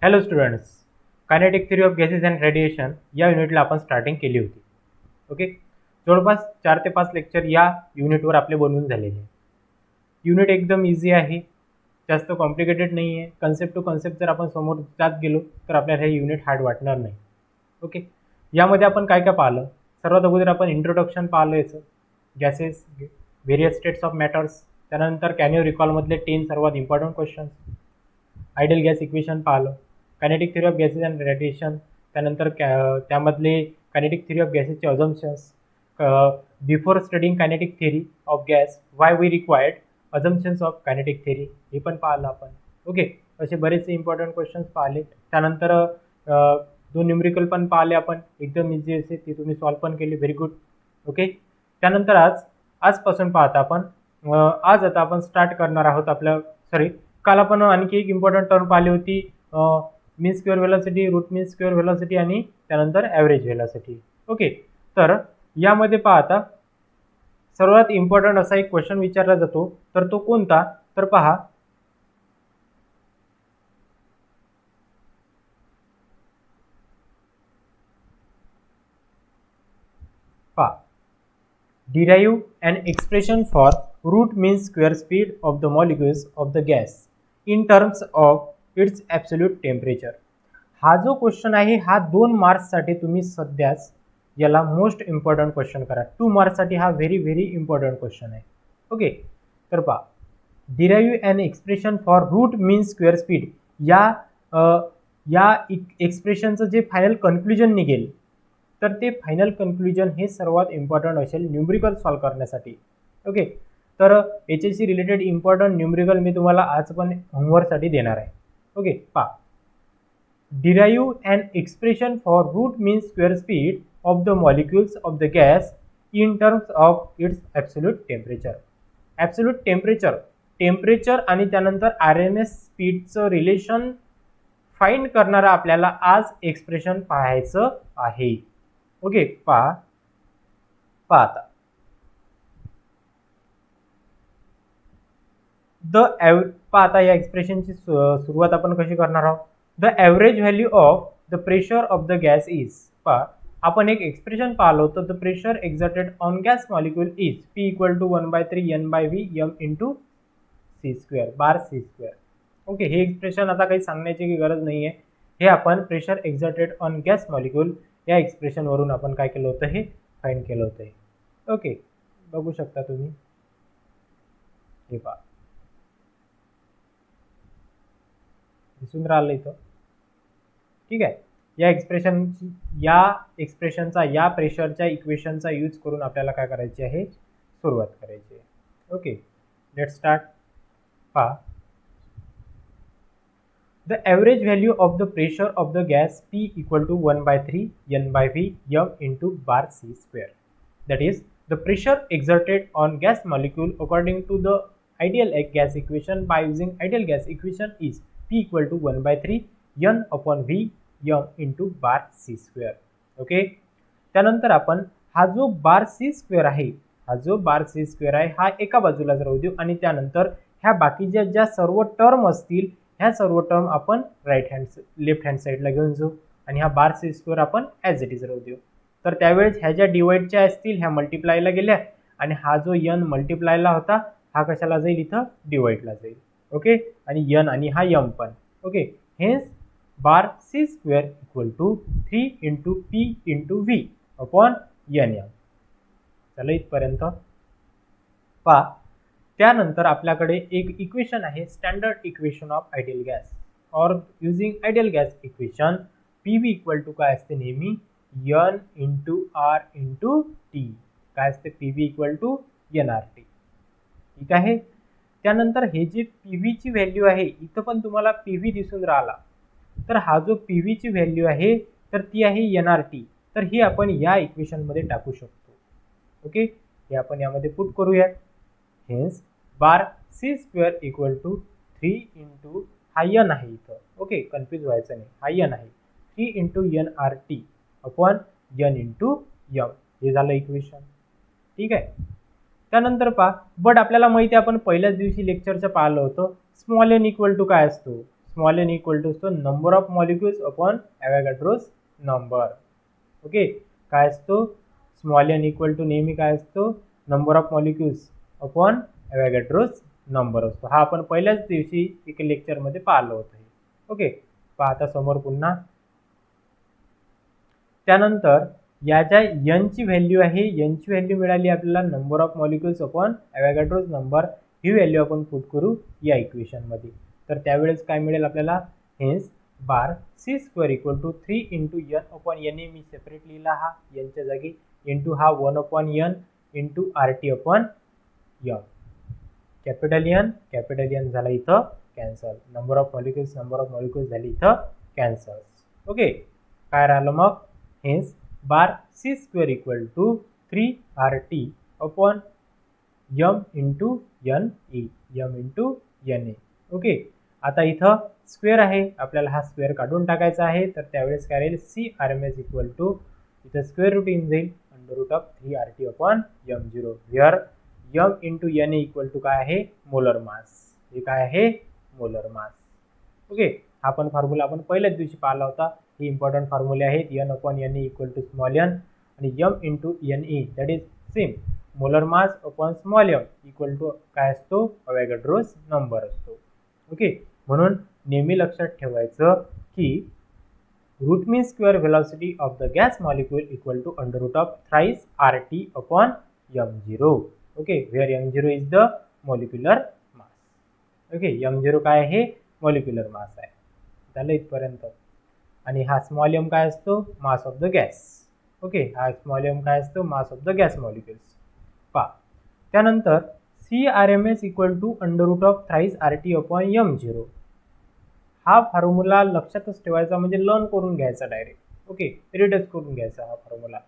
Hello students, kinetic theory of gases and radiation या युनिटला आपण स्टार्टिंग केली होती. ओके, जवळपास 4 ते 5 लेक्चर या युनिटवर आपले बनवून झालेले आहे. युनिट एकदम इझी आहे, जास्त कॉम्प्लिकेटेड नाही आहे. कन्सेप्ट टू कन्सेप्ट जर आपण समोर जात गेलो तर आपल्याला हे युनिट हार्ड वाटणार नाही. ओके, यामध्ये आपण काय काय पाहिलं? सर्वात अगोदर आपण इंट्रोडक्शन पाहिलं याचं, gases, various states of matters. त्यानंतर कॅन यू रिकॉलमधले 10 सर्वात important questions. Ideal gas equation पाहिलं, kinetic theory of gases and radiation. त्यानंतर त्यामधले कायनेटिक थिअरी ऑफ गॅसेसचे assumptions. Before studying kinetic theory of gas why we required assumptions of kinetic theory, हे पण पाहिलं आपण. ओके, असे बरेचसे इम्पॉर्टंट क्वेश्चन्स पाहिले. त्यानंतर 2 न्यूमरिकल पण पाहिले आपण, एकदम इझी असे, ते तुम्ही सॉल्व पण केले. Very good. ओके, त्यानंतर आजपासून पाहता आपण आज आता आपण स्टार्ट करणार आहोत आपल्या काल आपण आणखी एक इम्पॉर्टंट टर्म पाहिली होती, मीन square velocity, route mean square velocity आणि त्यानंतर ॲव्हरेज व्हेलॉसिटी. ओके, तर यामध्ये पाहता सर्वात इम्पॉर्टंट असा एक क्वेश्चन विचारला जातो, तर तो कोणता? तर पहा, derive an expression for root mean square speed of the molecules of the gas in terms of its absolute temperature. हा जो क्वेश्चन आहे हा 2 मार्क्ससाठी तुम्ही सध्याच याला मोस्ट इम्पॉर्टंट क्वेश्चन करा. 2 मार्क्ससाठी हा व्हेरी इम्पॉर्टंट क्वेश्चन आहे. ओके, तर पहा, derive an expression for root mean square speed. या एक्सप्रेशनचं जे फायनल कन्क्लुजन निघेल, तर ते फायनल कन्क्लुजन हे सर्वात इम्पॉर्टंट असेल न्यूमरिकल सॉल्व करण्यासाठी. ओके, तर याच्याशी रिलेटेड इम्पॉर्टंट न्यूमरिकल मी तुम्हाला आज पण होमवर्कसाठी देणार आहे. ओके, पहा, derive an expression for root mean square speed of the molecules of the gas in terms of its absolute temperature. Absolute temperature आणि त्यानंतर RMS स्पीडचं रिलेशन फाइंड करणारा आपल्याला आज एक्सप्रेशन पाहायचं आहे. ओके, पहा आता आता या एक्सप्रेशनची सुरुवात आपण कशी करणार आहोत? The average value of the pressure of the gas is. पहा, आपण एक एक्सप्रेशन पाहिलं होतं, the pressure exerted on gas molecule is P = 1/3 N/V M × C² bar C². Okay, हे एक्सप्रेशन आता काही सांगण्याची गरज नाही आहे. हे आपण pressure exerted on gas molecule या एक्सप्रेशन वरून आपण काय केलं होतं, हे फाइंड केलं होतं. ओके, बघू शकता तुम्ही, हे पहा, दिसून राहिलं इथं. ठीक आहे, या एक्सप्रेशनचा या प्रेशरच्या इक्वेशनचा यूज करून आपल्याला काय करायची आहे, सुरुवात करायची आहे. Okay, let start. पहा, the average value of the pressure of the gas P = 1/3 N/V M into bar C². That is, the pressure exerted on gas molecule according to the ideal gas equation by using ideal gas equation is P = 1/3 N/V M into bar C². Okay, त्यानंतर आपण हा जो बार C² आहे, हा एका बाजूलाच राहू देऊ आणि त्यानंतर ह्या बाकीच्या ज्या सर्व टर्म असतील ह्या सर्व टर्म आपण लेफ्ट हँड साईडला घेऊन जाऊ आणि हा बार C² आपण ॲज इट इज राहू देऊ. तर त्यावेळेस ह्या ज्या डिवाइडच्या असतील ह्या मल्टिप्लायला गेल्या आणि हा जो N मल्टिप्लायला होता हा कशाला जाईल, इथं डिवाइडला जाईल. ओके, आणि N आणि हा M पण. Okay, hence bar C² = 3 × P × V upon NM. चला इथपर्यंत. पहा, त्यानंतर आपल्याकडे एक इक्वेशन आहे, standard equation of ideal gas और using ideal gas equation PV = काय असते नेहमी N × R × T. काय असते? PV = NRT. ठीक आहे, त्यानंतर हे जे PV ची व्हॅल्यू आहे, इथं पण तुम्हाला PV दिसून राहिला, तर हा जो PV ची व्हॅल्यू आहे तर ती आहे NRT. तर ही आपण या इक्वेशनमध्ये टाकू शकतो. ओके, हे आपण यामध्ये पुट करूयात. हेन्स बार C² = 3 × हा N आहे इथं. ओके, कन्फ्यूज व्हायचं नाही, हा N आहे, 3 × NRT अपॉन N × M. हे झालं इक्वेशन. ठीक आहे, त्यानंतर पहा, बट आपल्याला माहिती आहे, आपण पहिल्याच दिवशी लेक्चरचं पाहिलं होतं, स्मॉल n = काय असतो? स्मॉल एन इक्वल टू असतो number of molecules upon Avogadro's number. Okay, काय असतो स्मॉल एन इक्वल टू नेहमी काय असतो number of molecules upon Avogadro's number असतो. हा आपण पहिल्याच दिवशी एक लेक्चरमध्ये पाहिलो होतं. ओके, पहा आता समोर पुन्हा. त्यानंतर या ज्या एन ची व्हॅल्यू आहे, एन ची व्हॅल्यू मिळाली आपल्याला number of molecules upon Avogadro's number. ही व्हॅल्यू आपण पुट करू या इक्वेशनमध्ये. तर त्यावेळेस काय मिळेल आपल्याला, hence bar C square equal to 3 into N upon N A मी सेपरेट लिहिला हा एनच्या जागी, इंटू हा 1 upon N into R T upon N. Capital N झाला इथं कॅन्सल, नंबर ऑफ मॉलिक्युल्स झाली इथं कॅन्सल. ओके, काय राहिलं मग, hence bar C square equal to 3 R T upon m into N E, m into N A. Okay, आता इथं square आहे, आपल्याला हा स्क्वेअर काढून टाकायचा आहे. तर त्यावेळेस काय राहील, C R M S equal to इथं स्क्वेअर रूट इन जाईल under root of 3 R T upon m zero, here m into N A equal to काय आहे, मोलर मास. हे काय आहे, मोलर मास. ओके, हा पण फॉर्म्युला आपण पहिल्याच दिवशी पाहिला होता. हे इम्पॉर्टंट फॉर्म्युले आहेत, N upon N A equal to small N आणि M into N E that is same molar mass upon small M equal to काय असतो, ॲव्होगॅड्रोज नंबर असतो. ओके, म्हणून नेहमी लक्षात ठेवायचं की root mean square velocity of the gas molecule equal to under root of thrice R T upon M zero. Okay, where M zero is the molecular mass. Okay, M zero काय आहे, molecular mass आहे. झालं इथपर्यंत. आणि हा small m काय असतो, mass of the gas. Okay, हा स्मॉल एम काय असतो, mass of the gas molecules. पहा, त्यानंतर C R M S equal to under root of thrice R T upon M zero. हा फॉर्म्युला लक्षातच ठेवायचा, म्हणजे लर्न करून घ्यायचा डायरेक्ट. ओके, रिडस करून घ्यायचा हा फॉर्म्युला.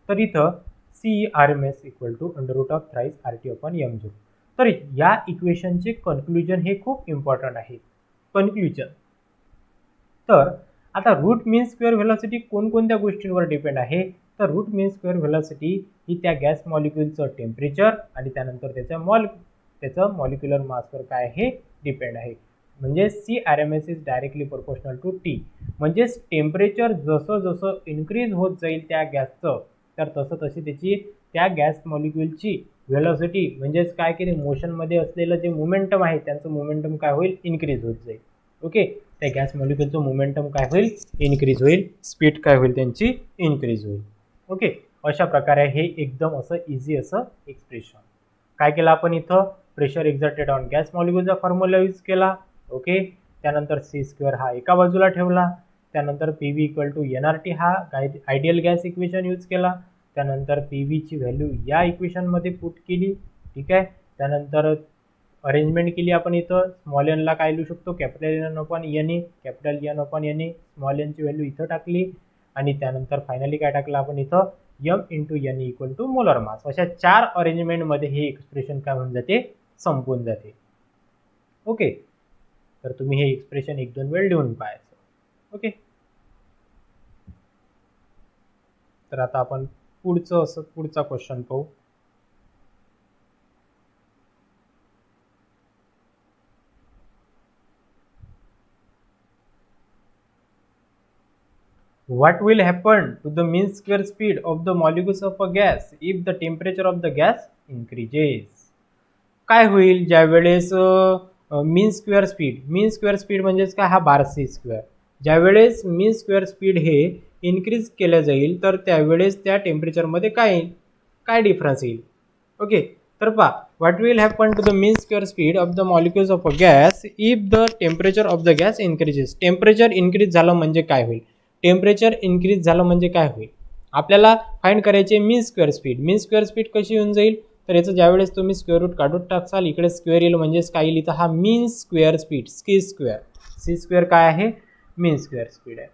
तर इथं C R M S equal to under root of thrice R T upon M zero. तर या इक्वेशनचे कन्क्लुजन हे खूप इम्पॉर्टंट आहे. कन्क्लुजन, तर आता रूट मीन स्क्वेअर व्हेलॉसिटी कोणकोणत्या गोष्टींवर डिपेंड आहे, तर रूट मीन स्क्वेअर व्हेलॉसिटी ही त्या गॅस मॉलिक्युलचं टेम्परेचर आणि त्यानंतर त्याचं मॉलिक्युलर मासवर काय आहे, डिपेंड आहे. म्हणजे C R M S is directly proportional to T. म्हणजेच टेम्परेचर जसं जसं इन्क्रीज होत जाईल त्या गॅसचं, तर तसं तशी त्याची त्या गॅस मॉलिक्युलची व्हेलॉसिटी म्हणजेच काय की मोशनमध्ये असलेलं जे मोमेंटम आहे त्यांचं मोमेंटम काय होईल, इन्क्रीज होत जाईल. ओके, त्या गॅस मॉलिक्युलचं मोमेंटम काय होईल, इन्क्रीज होईल, स्पीड काय होईल त्यांची, इन्क्रीज होईल. ओके, अशा प्रकारे हे एकदम असं इझी असं एक्सप्रेशन. काय केलं आपण इथं, प्रेशर एक्झर्टेड ऑन गॅस मॉलिक्युलचा फॉर्म्युला यूज केला. ओके, त्यानंतर सी स्क्वेअर हा एका बाजूला ठेवला. त्यानंतर P V equal to N R T हा आयडियल गॅस इक्वेशन यूज केला. त्यानंतर पी व्हीची व्हॅल्यू या इक्वेशनमध्ये पुट केली. ठीक आहे, त्यानंतर अरेंजमेंट केली आपण इथं. स्मॉल एनला काय लिहू शकतो, capital N upon N A, capital N upon N A, small एनची व्हॅल्यू इथं टाकली. आणि त्यानंतर फायनली काय टाकलं आपण इथं, M into N A equal to molar mass. अशा 4 अरेंजमेंटमध्ये हे एक्सप्रेशन काय होऊन जाते, संपून जाते. ओके, तर तुम्ही हे एक्सप्रेशन 1-2 वेळ लिहून पाहायचं. ओके, तर आता आपण पुढचा क्वेश्चन पाहू. What will happen to the mean square speed of the molecules of a gas if the temperature of the gas increases? काय होईल ज्या वेळेस मीन स्क्वेअर स्पीड म्हणजेच काय, हा बार सी स्क्वेअर. ज्या वेळेस मीन स्क्वेअर स्पीड हे इन्क्रीज केलं जाईल तर त्यावेळेस त्या टेम्परेचरमध्ये काय डिफरन्स येईल. ओके, तर पहा, what will happen to the mean square speed of the molecules of a gas if the temperature of the gas increases. Temperature increase झालं म्हणजे काय होईल, टेम्परेचर इन्क्रीज झालं म्हणजे काय होईल, आपल्याला फाइंड करायचे मीन स्क्वेअर स्पीड. मीन स्क्वेअर स्पीड कशी येऊन जाईल, तर याचं ज्यावेळेस तुम्ही स्क्वेअर रूट काढून टाकसाल, इकडे स्क्वेअर येईल म्हणजेच काय येईल, इथं हा मीन स्क्वेअर स्पीड, सी स्क्वेअर काय आहे, मीन स्क्वेअर स्पीड आहे.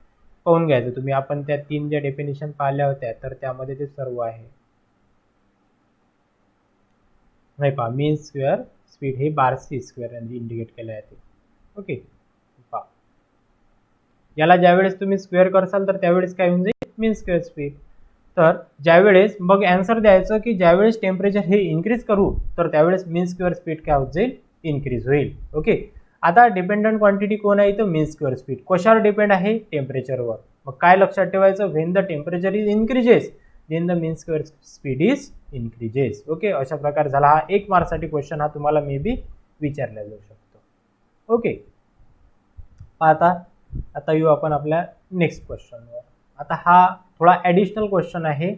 पाहून घ्यायचं तुम्ही, आपण त्या 3 ज्या डेफिनेशन पाहिल्या होत्या तर त्यामध्ये ते सर्व आहे. नाही पहा, मीन स्क्वेअर स्पीड हे बार सी स्क्वेअर इंडिकेट केलं आहे. ओके, पहा, याला ज्यावेळेस तुम्ही स्क्वेअर करसाल तर त्यावेळेस काय होऊन जाईल, मीन स्क्वेअर स्पीड. तर ज्यावेळेस मग आन्सर द्यायचं की ज्यावेळेस टेम्परेचर हे इन्क्रीज करू तर त्यावेळेस मीन स्क्वेअर स्पीड काय होत जाईल, इन्क्रीज होईल. ओके, आता डिपेंडंट क्वांटिटी कोण आहे इथं, मीन स्क्वेअर स्पीड. कशावर डिपेंड आहे, टेम्परेचरवर. मग काय लक्षात ठेवायचं, when the temperature is increases then the mean square speed is increases. Okay, अशा प्रकारे झाला. हा 1 मार्कसाठी क्वेश्चन हा तुम्हाला मे बी विचारला जाऊ शकतो. ओके, आता येऊ आपण आपल्या नेक्स्ट क्वेश्चनवर. आता हा थोडा ॲडिशनल क्वेश्चन आहे.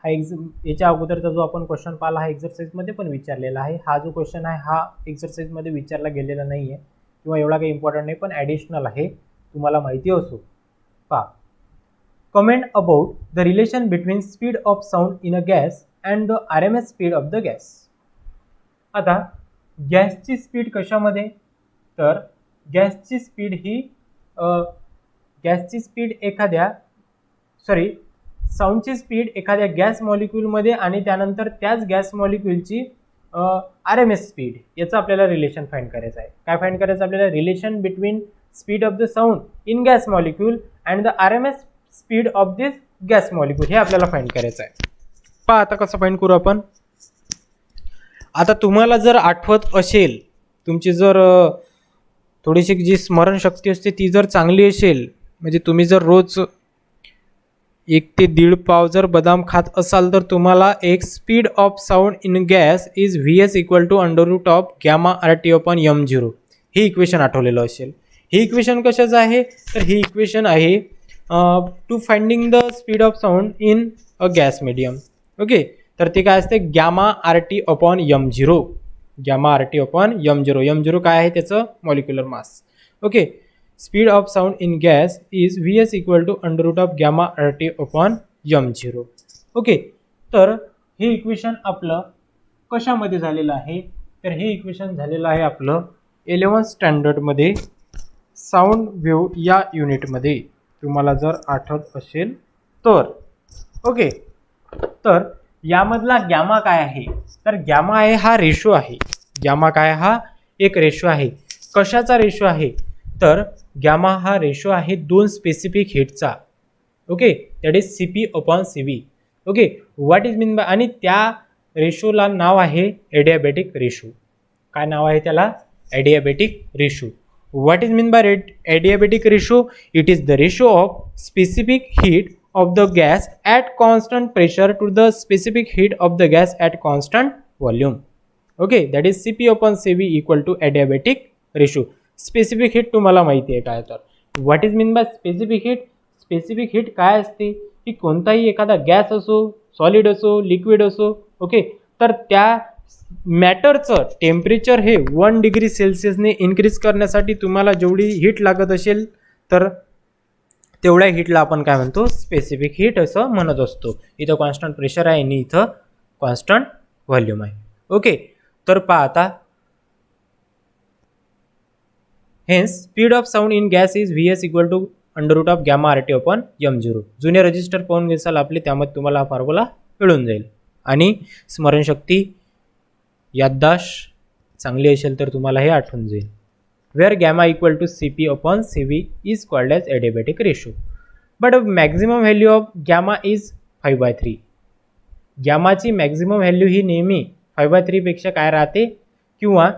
हा याच्या अगोदरचा जो आपण क्वेश्चन पाहिला हा एक्झरसाइजमध्ये पण विचारलेला आहे. हा जो क्वेश्चन आहे हा एक्झरसाइजमध्ये विचारला गेलेला नाही आहे किंवा एवढा काही इम्पॉर्टंट नाही, पण ॲडिशनल आहे, तुम्हाला माहिती असो. पहा, comment about the relation between speed of sound in a gas and the RMS speed of the gas. आता गॅसची स्पीड कशामध्ये, तर गॅसची स्पीड ही साऊंडची स्पीड एखाद्या गॅस मॉलिक्यूलमध्ये आणि त्यानंतर त्याच गॅस मॉलिक्यूलची RMS स्पीड, याचं आपल्याला रिलेशन फाइंड करायचं आहे. काय फाइंड करायचं आपल्याला, relation between speed of the sound in gas molecule and the RMS speed of this gas molecule, हे आपल्याला फाइंड करायचं आहे. पहा आता कसं फाइंड करू आपण. आता तुम्हाला जर आठवत असेल, तुमची जर थोडीशी जी स्मरणशक्ती असते ती जर चांगली असेल, म्हणजे तुम्ही जर रोज 1 ते 1.5 पाव जर बदाम खात असाल, तर तुम्हाला एक speed of sound in gas is VS equal to √γ RT/m0 हे इक्वेशन आठवलेलं असेल. हे इक्वेशन कशाचं आहे, तर हे इक्वेशन आहे to finding the speed of sound in a gas medium. Okay, तर ते काय असते, γ RT/m0. γ RT/m0. m0 काय आहे, त्याचं molecular mass. Okay, speed of sound in gas is VS equal to √γ RT/m0. Okay, तर हे इक्वेशन आपलं कशामध्ये झालेलं आहे, तर हे इक्वेशन झालेलं आहे आपलं 11th स्टँडर्डमध्ये साऊंड वेव्ह या युनिटमध्ये, तुम्हाला जर आठवत असेल तर. ओके, तर यामधला गॅमा काय आहे, तर गॅमा आहे हा रेशो आहे. गॅमा काय, हा एक रेशो आहे. कशाचा रेशो आहे, तर गॅमा हा रेशो आहे 2 स्पेसिफिक हीटचा. Okay, that is CP/CV. Okay, what is mean by, आणि त्या रेशोला नाव आहे एडियाबॅटिक रेशो. काय नाव आहे त्याला, adiabatic ratio. What is mean by adiabatic ratio, it is the ratio of specific heat of the gas at constant pressure to the specific heat of the gas at constant volume. Okay, that is CP/CV equal to adiabatic ratio. Specific heat तुम्हाला माहिती आहे काय, तर what is mean by specific heat. Specific heat काय असते, की कोणताही एखादा गॅस असो, सॉलिड असो, लिक्विड असो, ओके, तर त्या मॅटरचं टेम्परेचर हे 1 डिग्री सेल्सिअसने इन्क्रीज करण्यासाठी तुम्हाला जेवढी हीट लागत असेल, तर तेवढ्या हीटला आपण काय म्हणतो, स्पेसिफिक हीट असं म्हणत असतो. इथं कॉन्स्टंट प्रेशर आहे आणि इथं कॉन्स्टंट व्हॉल्यूम आहे. ओके, तर पहा आता, hence speed of sound in gas is VS equal to √γ RT/m0. जुने रजिस्टर पाहून घेसाल आपले, त्यामध्ये तुम्हाला हा फॉर्म्युला मिळून जाईल. आणि स्मरणशक्ती, याददाश्त चांगली असेल तर तुम्हाला हे आठवून जाईल. where gamma equal to CP/CV is called as adiabatic ratio. But maximum value of gamma is 5/3. गॅमाची मॅक्झिमम व्हॅल्यू ही नेहमी 5/3 पेक्षा काय राहते, किंवा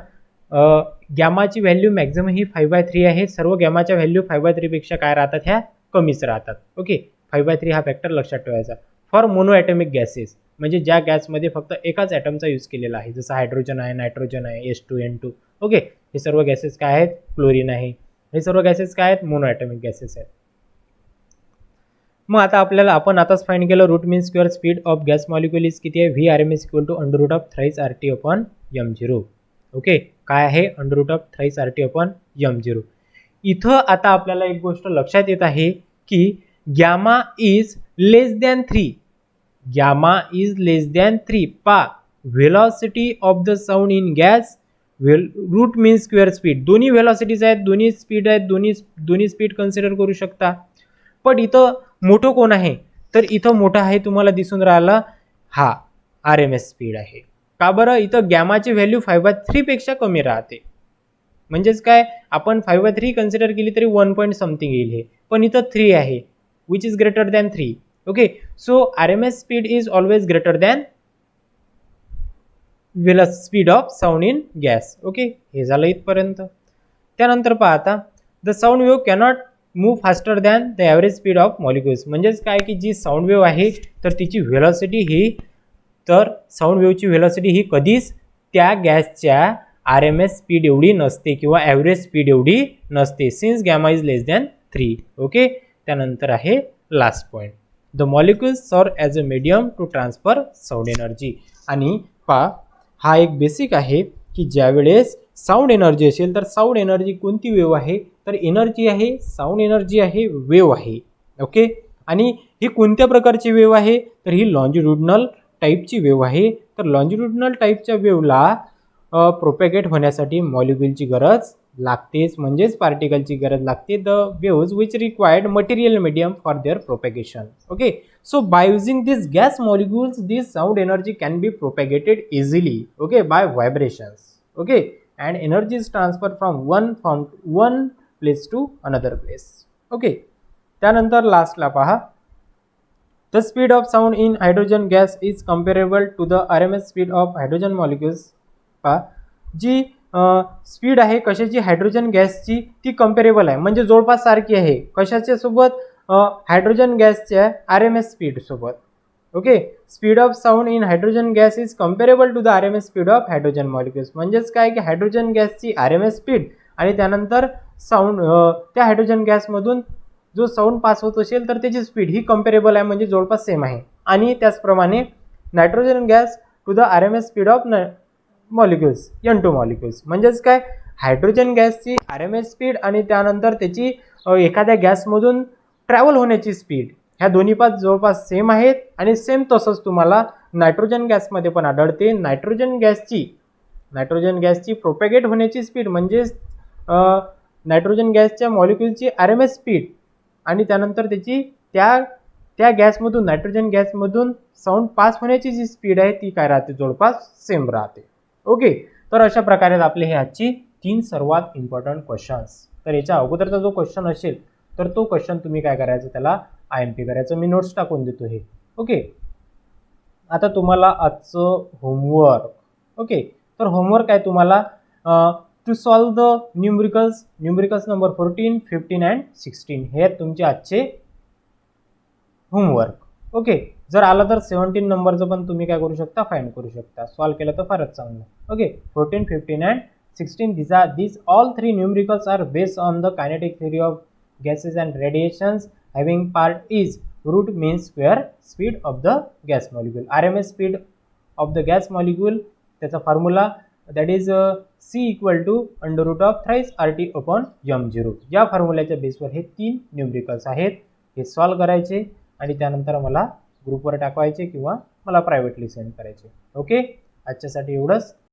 गॅमाची व्हॅल्यू मॅक्झिमम ही 5/3 आहे. सर्व गॅमाच्या व्हॅल्यू 5/3 पेक्षा काय राहतात, ह्या कमीच राहतात. ओके, 5/3 हा फॅक्टर लक्षात ठेवायचा. फॉर मोनो ॲटॉमिक गॅसेस, म्हणजे ज्या गॅसमध्ये फक्त एकाच ॲटमचा यूज केलेला आहे, जसं हायड्रोजन आहे, नायट्रोजन आहे, H2N2. ओके, हे सर्व गॅसेस काय आहेत, क्लोरीन आहे, हे सर्व गॅसेस काय आहेत, मोनो ॲटॉमिक गॅसेस आहेत. मग आता आपण आताच फाइंड केलं, root mean square speed of gas molecule is किती आहे, VRMS equal to √thrice RT/m0. Okay, काय आहे, √thrice RT/m0. इथं आता आपल्याला एक गोष्ट लक्षात येत आहे की gamma is less than 3. Gamma is less than 3. पा velocity of the sound in gas, root mean square speed, दोन्ही व्हेलॉसिटीज आहेत, दोन्ही स्पीड आहेत, दोन्ही स्पीड कन्सिडर करू शकता. पण इथं मोठं कोण आहे, तर इथं मोठा आहे तुम्हाला दिसून राहिला हा RMS स्पीड आहे. का बरं, इथं गॅमाची व्हॅल्यू 5/3 पेक्षा कमी राहते. म्हणजेच काय, आपण 5/3 कन्सिडर केली तरी 1 पॉईंट समथिंग येईल हे, पण इथं 3 आहे, which is greater than 3. Okay, so RMS speed is always greater than speed of sound in gas. Okay, हे झालं इथपर्यंत. त्यानंतर पहा आता, the sound wave cannot move faster than the average speed of molecules. म्हणजेच काय की जी साऊंड वेव्ह आहे तर तिची व्हेलॉसिटी ही, तर साऊंड वेव्हची व्हेलॉसिटी ही कधीच त्या गॅसच्या RMS स्पीड एवढी नसते किंवा ॲव्हरेज स्पीड एवढी नसते, since gamma is less than 3. Okay, त्यानंतर आहे last point, the molecules serve as a medium to transfer sound energy. आणि पहा, हा एक बेसिक आहे की ज्यावेळेस साऊंड एनर्जी असेल तर साऊंड एनर्जी कोणती वेव्ह आहे, तर एनर्जी आहे, साऊंड एनर्जी आहे, वेव्ह आहे. ओके, आणि ही कोणत्या प्रकारची वेव्ह आहे, तर ही लॉन्जिट्युडनल टाईपची वेव्ह आहे. तर लॉन्जिट्युडनल टाईपच्या वेव्हला प्रोपॅगेट होण्यासाठी मॉलिक्युलची गरज लागतेच, म्हणजेच पार्टिकलची गरज लागते. The waves which required material medium for their propagation. Okay, so by using these gas molecules, this sound energy can be propagated easily, okay, by vibrations. Okay, and energy is transferred from one place to another place. Okay, त्यानंतर लास्टला पहा, the speed of sound in hydrogen gas is comparable to the RMS speed of hydrogen molecules. पहा, जी speed आहे कशाची, hydrogen गॅसची, ती comparable आहे, म्हणजे जवळपास सारखी आहे. कशाच्या सोबत, हायड्रोजन गॅसच्या RMS स्पीड सोबत. ओके, speed of sound in hydrogen gas is comparable to the RMS speed of hydrogen molecules. म्हणजेच काय की हायड्रोजन गॅसची RMS स्पीड आणि त्यानंतर साऊंड, त्या हायड्रोजन गॅसमधून जो साऊंड पास होत असेल तर त्याची स्पीड ही कंपेरेबल आहे, म्हणजे जवळपास सेम आहे. आणि त्याचप्रमाणे nitrogen gas to the RMS speed of molecules, N2 molecules. म्हणजेच काय, हायड्रोजन गॅसची RMS स्पीड आणि त्यानंतर त्याची एखाद्या गॅसमधून ट्रॅव्हल होण्याची स्पीड, ह्या दोन्ही पाच जवळपास सेम आहेत. आणि सेम तसंच तुम्हाला नायट्रोजन गॅसमध्ये पण आढळते. नायट्रोजन गॅसची प्रोपॅगेट होण्याची स्पीड म्हणजेच नायट्रोजन गॅसच्या मॉलिक्युलची RMS स्पीड आणि त्यानंतर त्याची त्या गॅसमधून, नायट्रोजन गॅसमधून साऊंड पास होण्याची जी स्पीड आहे ती काय राहते, जवळपास सेम राहते. ओके, तर अशा प्रकारे आपले हे आजची 3 सर्वात इम्पॉर्टंट क्वेश्चन्स. तर याच्या अगोदरचा जो क्वेश्चन असेल तर तो क्वेश्चन तुम्ही काय करायचं, त्याला IMP करायचं. मी नोट्स टाकून देतो हे. ओके, आता तुम्हाला आजचं होमवर्क. ओके, तर होमवर्क आहे तुम्हाला to solve the numericals number 14, 15 and 16. हे तुमचे आजचे होमवर्क. ओके, जर आला तर 17 नंबरचं पण तुम्ही काय करू शकता, फाइंड करू शकता. सॉल्व केलं तर फारच चांगलं. Okay, 14, 15 and 16, these all three numericals are based on the kinetic theory of gases and radiations. Having part is root mean square speed of the gas molecule. RMS speed of the gas molecule, त्याचा formula that is C equal to under root of thrice RT upon m0. या फॉर्म्युल्याच्या बेसवर हे 3 numericals आहेत. हे solve करायचे आणि त्यानंतर मला ग्रुपवर टाकवायचे किंवा मला प्रायव्हेटली सेंड करायचे. ओके, आजच्यासाठी एवढंच.